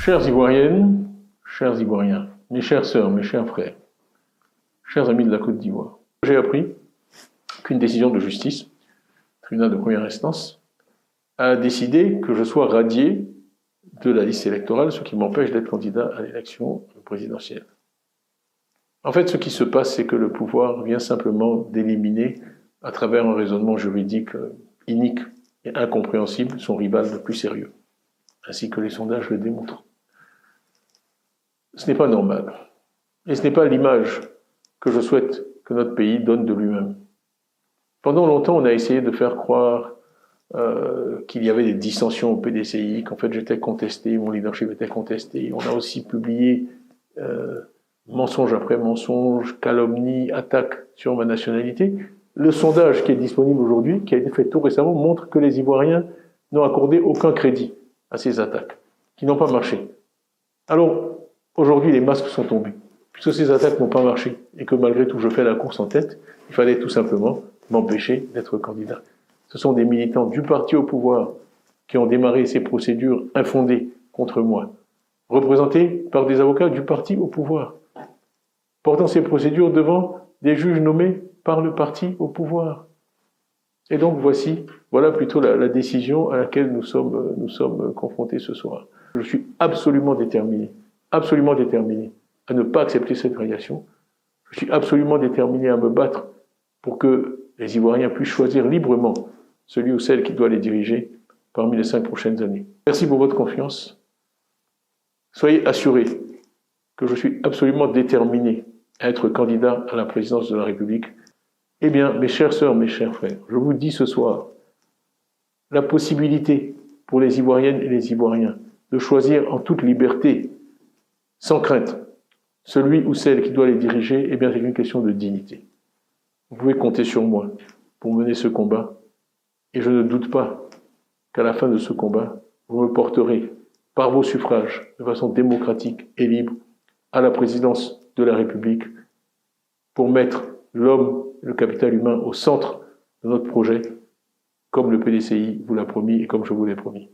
Chères Ivoiriennes, chers Ivoiriens, mes chères sœurs, mes chers frères, chers amis de la Côte d'Ivoire, j'ai appris qu'une décision de justice, tribunal de première instance, a décidé que je sois radié de la liste électorale, ce qui m'empêche d'être candidat à l'élection présidentielle. En fait, ce qui se passe, c'est que le pouvoir vient simplement d'éliminer, à travers un raisonnement juridique inique et incompréhensible, son rival le plus sérieux, ainsi que les sondages le démontrent. Ce n'est pas normal. Et ce n'est pas l'image que je souhaite que notre pays donne de lui-même. Pendant longtemps, on a essayé de faire croire qu'il y avait des dissensions au PDCI, qu'en fait j'étais contesté, mon leadership était contesté. On a aussi publié mensonge après mensonge, calomnie, attaque sur ma nationalité. Le sondage qui est disponible aujourd'hui, qui a été fait tout récemment, montre que les Ivoiriens n'ont accordé aucun crédit à ces attaques, qui n'ont pas marché. Alors, aujourd'hui, les masques sont tombés. Puisque ces attaques n'ont pas marché et que malgré tout je fais la course en tête, il fallait tout simplement m'empêcher d'être candidat. Ce sont des militants du parti au pouvoir qui ont démarré ces procédures infondées contre moi, représentés par des avocats du parti au pouvoir, portant ces procédures devant des juges nommés par le parti au pouvoir. Et donc voilà plutôt la décision à laquelle nous sommes confrontés ce soir. Je suis absolument déterminé à ne pas accepter cette radiation. Je suis absolument déterminé à me battre pour que les Ivoiriens puissent choisir librement celui ou celle qui doit les diriger parmi les 5 prochaines années. Merci pour votre confiance. Soyez assurés que je suis absolument déterminé à être candidat à la présidence de la République. Eh bien, mes chères sœurs, mes chers frères, je vous dis ce soir, la possibilité pour les Ivoiriennes et les Ivoiriens de choisir en toute liberté, sans crainte, celui ou celle qui doit les diriger, eh bien, c'est une question de dignité. Vous pouvez compter sur moi pour mener ce combat, et je ne doute pas qu'à la fin de ce combat, vous me porterez, par vos suffrages, de façon démocratique et libre, à la présidence de la République, pour mettre l'homme, le capital humain au centre de notre projet, comme le PDCI vous l'a promis et comme je vous l'ai promis.